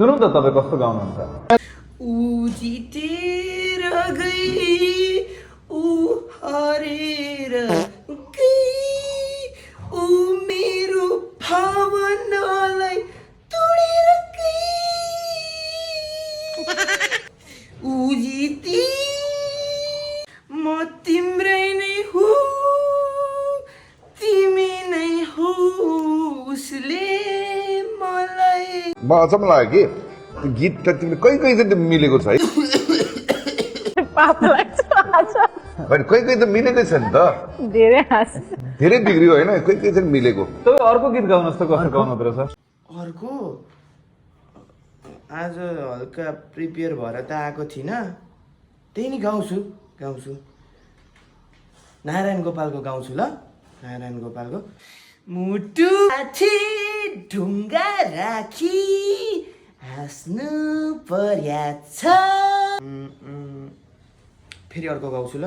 सुनौ त तपाईँ कस्तो गाउनुहुन्छ। ऊ जितेर गई ऊ हरेर गई ऊ मेरो भावनालाई तोडेर गई ऊ जिती म तिम्रै नै हो तिमी नै हो उसले मलाई म अचम्म लाग्यो कि त्यो गीत त तिमीले कहीँ चाहिँ मिलेको छ है। पाप लाग्छ आज होइन कहीँ त मिलेकै छ नि त। धेरै हाँस धेरै बिग्रियो होइन कहीँ चाहिँ मिलेको। तपाईँ अर्को गीत गाउनुहोस् त कस्तो गाउनु हुँदो रहेछ। अर्को आज हल्का प्रिपेयर भएर त आएको थिइनँ त्यही नि गाउँछु नारायण गोपालको गाउँछु ल। नारायण गोपालको मुटु माथि ढुङ्गा राखी हाँस्नु पर्या छ। फेरि अर्को गाउँछु ल।